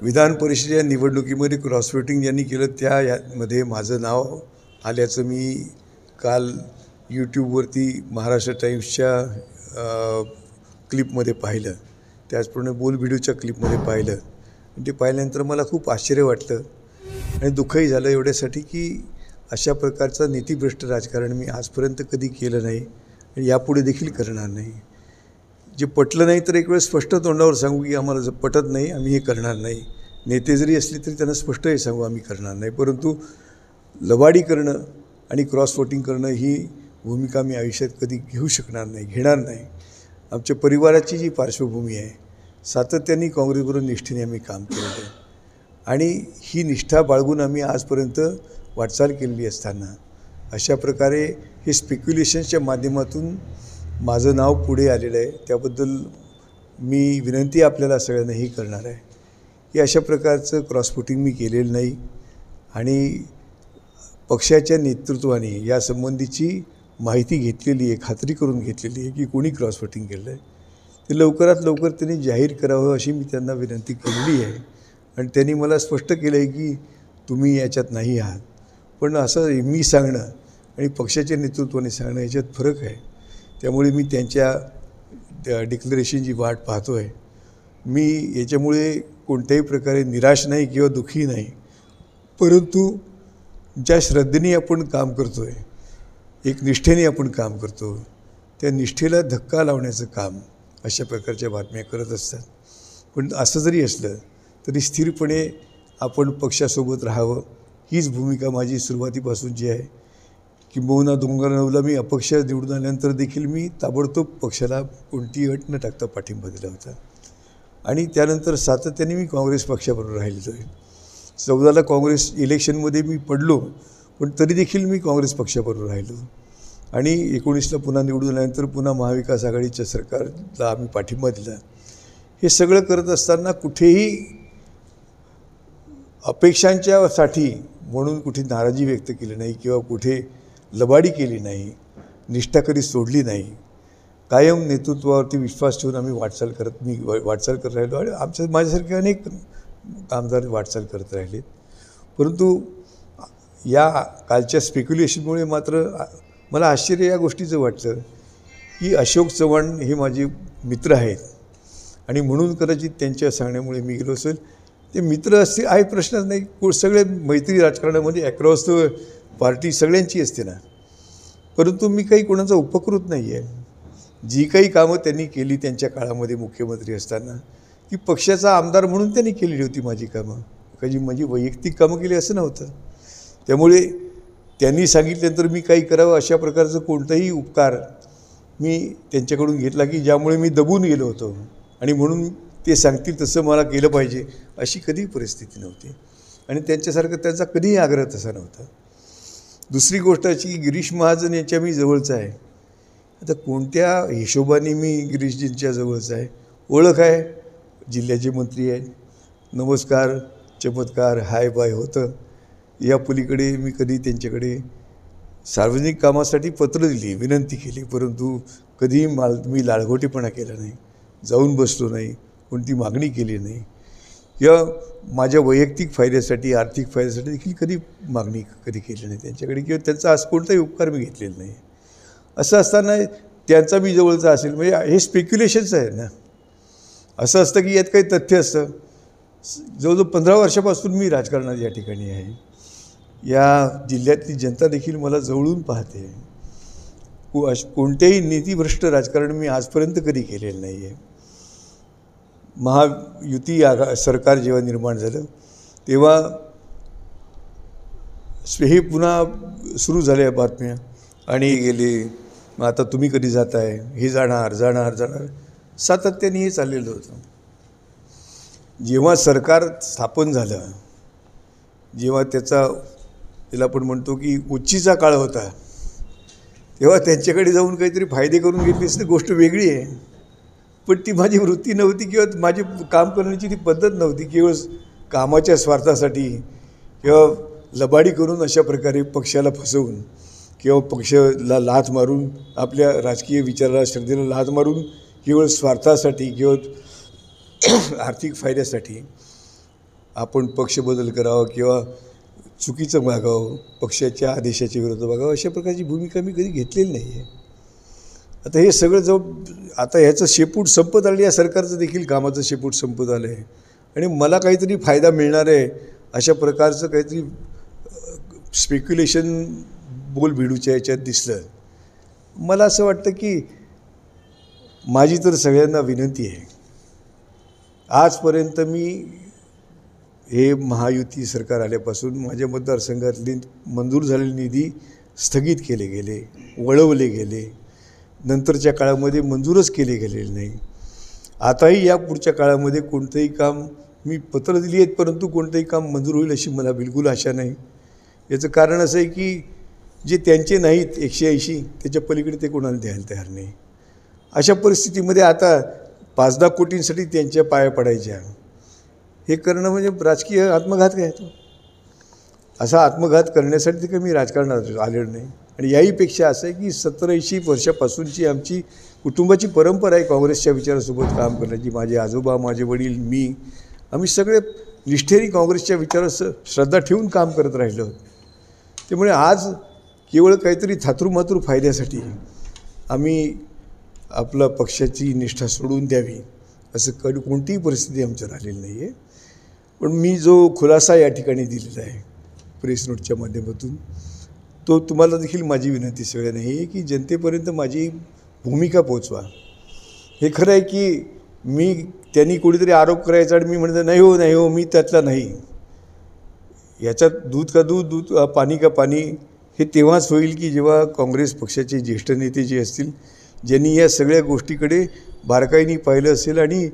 विधान परिषदेच्या निवडणुकीमध्ये क्रॉस वोटिंग ज्यांनी केलं त्यामध्ये माझं नाव आल्याचं मी काल यूट्यूबवरती महाराष्ट्र टाइम्सच्या क्लिपमध्ये पाहिलं, त्याचप्रमाणे बोल व्हिडिओच्या क्लिपमध्ये पाहिलं. ते पाहिल्यानंतर मला खूप आश्चर्य वाटलं आणि दुःखही झालं एवढ्यासाठी की अशा प्रकारचं नीतिभ्रष्ट राजकारण मी आजपर्यंत कधी केलं नाही आणि यापुढे देखील करणार नाही. जे पटलं नाही तर एक वेळ स्पष्ट तोंडावर सांगू की आम्हाला जर पटत नाही आम्ही हे करणार नाही. नेते जरी असले तरी त्यांना स्पष्टही सांगू आम्ही करणार नाही. परंतु लबाडी करणं आणि क्रॉस वोटिंग करणं ही भूमिका मी आयुष्यात कधी घेऊ शकणार नाही, घेणार नाही. आमच्या परिवाराची जी पार्श्वभूमी आहे, सातत्याने काँग्रेसबरोबर निष्ठेने आम्ही काम केलेलं आहे आणि ही निष्ठा बाळगून आम्ही आजपर्यंत वाटचाल केलेली असताना अशा प्रकारे हे स्पेक्युलेशन्सच्या माध्यमातून माझं नाव पुढे आलेलं आहे. त्याबद्दल मी विनंती आपल्याला सगळ्यांनाही करणार आहे की अशा प्रकारचं क्रॉस वोटिंग मी केलेलं नाही आणि पक्षाच्या नेतृत्वाने यासंबंधीची माहिती घेतलेली आहे, खात्री करून घेतलेली आहे की कोणी क्रॉस वोटिंग केलं आहे ते लवकरात लवकर त्यांनी जाहीर करावं अशी मी त्यांना विनंती केलेली आहे. आणि त्यांनी मला स्पष्ट केलं आहे की तुम्ही याच्यात नाही आहात. पण असं मी सांगणं आणि पक्षाच्या नेतृत्वाने सांगणं याच्यात फरक आहे. त्यामुळे मी त्यांच्या डिक्लेरेशनची वाट पाहतो आहे. मी याच्यामुळे कोणत्याही प्रकारे निराश नाही किंवा दुःखी नाही, परंतु ज्या श्रद्धेने आपण काम करतो आहे, एक निष्ठेने आपण काम करतो, त्या निष्ठेला धक्का लावण्याचं काम अशा प्रकारच्या बातम्या करत असतात. पण असं जरी असलं तरी स्थिरपणे आपण पक्षासोबत राहावं हीच भूमिका माझी सुरुवातीपासूनची आहे. किंबहुना 2009ला मी अपक्ष निवडून आल्यानंतर देखील मी ताबडतोब पक्षाला कोणतीही अट न टाकता पाठिंबा दिला होता आणि त्यानंतर सातत्याने मी काँग्रेस पक्षाबरोबर राहिलेलो आहे. 14ला काँग्रेस इलेक्शनमध्ये मी पडलो, पण तरी देखील मी काँग्रेस पक्षाबरोबर राहिलो आणि 19ला पुन्हा निवडून आल्यानंतर पुन्हा महाविकास आघाडीच्या सरकारला आम्ही पाठिंबा दिला. हे सगळं करत असताना कुठेही अपेक्षांच्यासाठी म्हणून कुठे नाराजी व्यक्त केली नाही किंवा कुठे लबाडी केली नाही, निष्ठा कधी सोडली नाही. कायम नेतृत्वावरती विश्वास ठेवून आम्ही वाटचाल करत राहिलो आणि माझ्यासारखे अनेक आमदार वाटचाल करत राहिले. परंतु या कालच्या स्पेक्युलेशनमुळे मात्र मला आश्चर्य या गोष्टीचं वाटलं की अशोक चव्हाण हे माझे मित्र आहेत आणि म्हणून कदाचित त्यांच्या सांगण्यामुळे मी गेलो असेल. ते मित्र असते आहे प्रश्नच नाही, सगळे मैत्री राजकारणामध्ये ॲक्रॉस द पार्टी सगळ्यांची असते ना. परंतु मी काही कोणाचा उपकृत नाही आहे. जी काही कामं त्यांनी केली त्यांच्या काळामध्ये मुख्यमंत्री असताना ती पक्षाचा आमदार म्हणून त्यांनी केलेली होती माझी कामं, कधी माझी वैयक्तिक कामं केली असं नव्हतं. त्यामुळे त्यांनी सांगितल्यानंतर मी काही करावं अशा प्रकारचं कोणताही उपकार मी त्यांच्याकडून घेतला की ज्यामुळे मी दबून गेलो होतो आणि म्हणून ते सांगतील तसं मला केलं पाहिजे अशी कधी परिस्थिती नव्हती आणि त्यांच्यासारखं त्यांचा कधीही आग्रह तसा नव्हता. दुसरी गोष्ट अशी की गिरीश महाजन यांच्या मी जवळचा आहे. आता कोणत्या हिशोबाने मी गिरीशजींच्या जवळचा आहे? ओळख आहे, जिल्ह्याचे मंत्री आहेत, नमस्कार चमत्कार हाय बाय होतं. या पलीकडे मी कधी त्यांच्याकडे सार्वजनिक कामासाठी पत्र दिली, विनंती केली, परंतु कधीही मी लाळघोटेपणा केला नाही, जाऊन बसलो नाही, कोणती मागणी केली नाही या माझ्या वैयक्तिक फायद्यासाठी आर्थिक फायद्यासाठी देखील कधी मागणी केली नाही त्यांच्याकडे किंवा त्यांचा आज कोणताही उपकार मी घेतलेला नाही. असं असताना त्यांचा मी जवळचा असेल म्हणजे हे स्पेक्युलेशन्स आहे ना. असं असतं की यात काही तथ्य असतं. जवळजवळ 15 वर्षापासून मी राजकारणात या ठिकाणी आहे. या जिल्ह्यातली जनता देखील मला जवळून पाहते. कोणत्याही नीतिभ्रष्ट राजकारण मी आजपर्यंत कधी केलेलं नाही आहे. महायुती सरकार जेव्हा निर्माण झालं तेव्हा हे पुन्हा सुरू झाल्या बातम्या आणि गेले, मग आता तुम्ही कधी जाताय, हे जाणार सातत्याने हे चाललेलं होतं. जेव्हा सरकार स्थापन झालं, जेव्हा त्याला आपण म्हणतो की उच्चीचा काळ होता, तेव्हा त्यांच्याकडे जाऊन काहीतरी फायदे करून घेतलीच तर गोष्ट वेगळी आहे. पण ती माझी वृत्ती नव्हती किंवा माझी काम करण्याची ती पद्धत नव्हती. केवळ कामाच्या स्वार्थासाठी किंवा लबाडी करून अशा प्रकारे पक्षाला फसवून किंवा पक्षाला लाथ मारून आपल्या राजकीय विचाराला श्रद्धेला लाथ मारून केवळ स्वार्थासाठी किंवा आर्थिक फायद्यासाठी आपण पक्ष बदल करावा किंवा चुकीचं मागावं, पक्षाच्या आदेशाच्या विरोधात मागावं, अशा प्रकारची भूमिका मी कधी घेतलेली नाही आहे. आता हे सगळं आता ह्याचं शेपूट संपत आलं, या सरकारचं देखील कामाचं शेपूट संपत आलं आहे आणि मला काहीतरी फायदा मिळणार आहे अशा प्रकारचं काहीतरी स्पेक्युलेशन बोलबिडूच्या याच्यात दिसलं. मला असं वाटतं की माझी तर सगळ्यांना विनंती आहे, आजपर्यंत मी हे महायुती सरकार आल्यापासून माझ्या मतदारसंघातले मंजूर झालेले निधी स्थगित केले गेले, वळवले गेले, नंतरच्या काळामध्ये मंजूरच केले गेलेले नाही. आताही या पुढच्या काळामध्ये कोणतंही काम मी पत्र दिली आहेत, परंतु कोणतंही काम मंजूर होईल अशी मला बिलकुल आशा नाही. याचं कारण असं आहे की जे त्यांचे नाहीत 180 त्याच्या पलीकडे ते कोणाला द्यायला तयार नाही. अशा परिस्थितीमध्ये आता 5-10 कोटींसाठी त्यांच्या पाया पडायच्या, हे करणं म्हणजे राजकीय आत्मघात काय तो. असा आत्मघात करण्यासाठी तर मी राजकारणात आलेलो नाही. आणि याहीपेक्षा असं आहे की 70-80 वर्षापासूनची आमची कुटुंबाची परंपरा आहे काँग्रेसच्या विचारासोबत काम करण्याची. माझे आजोबा, माझे वडील, मी, आम्ही सगळे निष्ठेने काँग्रेसच्या विचारात श्रद्धा ठेवून काम करत राहिलो आहोत. त्यामुळे आज केवळ काहीतरी थातूरमातूर फायद्यासाठी आम्ही आपला पक्षाची निष्ठा सोडून द्यावी असं कोणतीही परिस्थिती आमच्यावर आलेली नाही आहे. पण मी जो खुलासा या ठिकाणी दिलेला आहे प्रेस नोटच्या माध्यमातून, तो तुम्हाला देखील माझी विनंती सगळ्यांना आहे की जनतेपर्यंत माझी भूमिका पोचवा. हे खरं आहे की त्यांनी कोणीतरी आरोप करायचा आणि मी म्हणतो नाही हो मी त्यातला नाही. याच्यात दूध का दूध, दूध पाणी का पाणी हे तेव्हाच होईल की जेव्हा काँग्रेस पक्षाचे ज्येष्ठ नेते जे असतील, ज्यांनी या सगळ्या गोष्टीकडे बारकाईने पाहिलं असेल आणि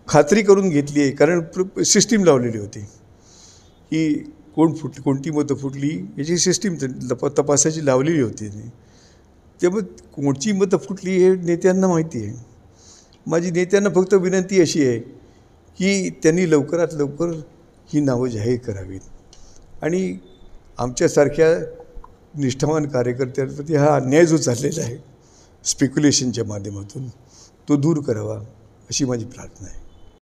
खात्री करून घेतली आहे. कारण सिस्टीम लावलेली होती की कोणती मतं फुटली याची सिस्टीम तपासायची लावलेली होती. त्यामुळे कोणची मतं फुटली हे नेत्यांना माहिती आहे. माझी नेत्यांना फक्त विनंती अशी आहे की त्यांनी लवकरात लवकर ही नावं जाहीर करावीत आणि आमच्यासारख्या निष्ठावान कार्यकर्त्यांप्रती हा अन्याय जो चाललेला आहे स्पेक्युलेशनच्या माध्यमातून, तो दूर करावा अशी माझी प्रार्थना आहे.